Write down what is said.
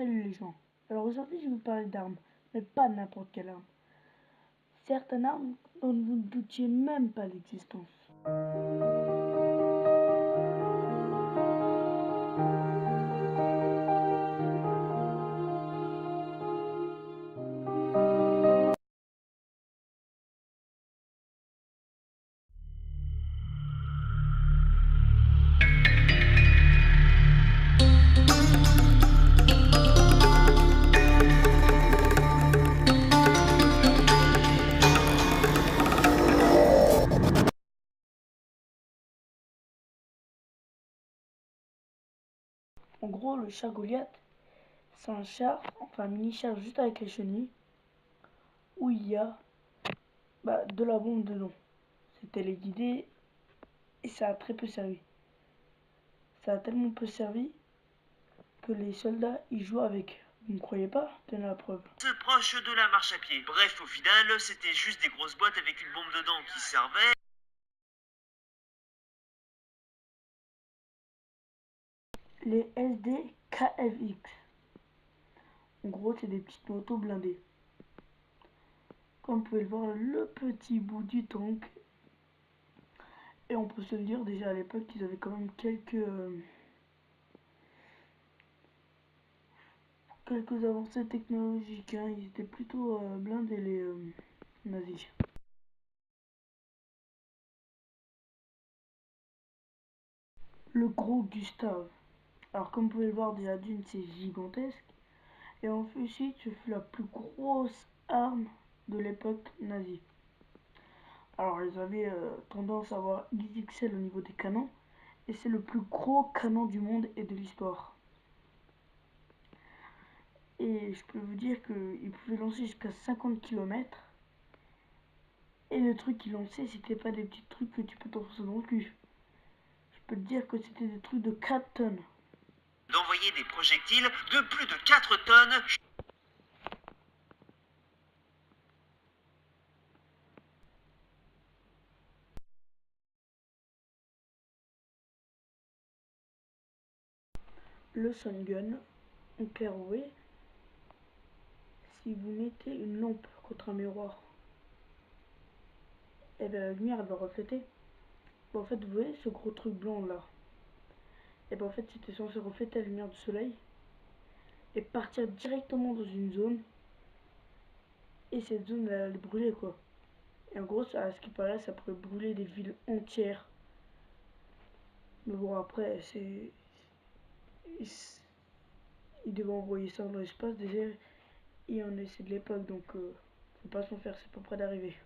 Salut les gens. Alors aujourd'hui je vais vous parler d'armes, mais pas n'importe quelle arme. Certaines armes dont vous ne doutiez même pas l'existence. En gros, le char Goliath, c'est un char, enfin un mini-char juste avec les chenilles, où il y a de la bombe dedans. C'est téléguidé et ça a très peu servi. Ça a tellement peu servi que les soldats y jouent avec. Vous ne croyez pas? Tenez la preuve. C'est proche de la marche à pied. Bref, au final, c'était juste des grosses boîtes avec une bombe dedans qui servait. Les SDKFX. En gros, c'est des petites motos blindées. Comme vous pouvez le voir, le petit bout du tank. Et on peut se le dire, déjà à l'époque, ils avaient quand même quelques avancées technologiques. Hein. Ils étaient plutôt blindés, les nazis. Le gros Gustave. Alors, comme vous pouvez le voir, déjà d'une, c'est gigantesque. Et ensuite, ce fut la plus grosse arme de l'époque nazie. Alors, ils avaient tendance à avoir XXL au niveau des canons. Et c'est le plus gros canon du monde et de l'histoire. Et je peux vous dire qu'il pouvait lancer jusqu'à 50 km. Et le truc qu'il lançait, c'était pas des petits trucs que tu peux t'enfoncer dans le cul. Je peux te dire que c'était des trucs de 4 tonnes. D'envoyer des projectiles de plus de 4 tonnes. Le sun gun, en clair oui, si vous mettez une lampe contre un miroir, et bien la lumière elle va refléter. En fait, vous voyez ce gros truc blanc là, et bien en fait c'était censé refléter la lumière du soleil et partir directement dans une zone, et cette zone elle allait brûler quoi. Et en gros, ça, à ce qui paraît, ça pourrait brûler des villes entières. Mais bon, après, ils devaient envoyer ça dans l'espace déjà, et on est de l'époque, donc faut pas s'en faire, c'est pas près d'arriver.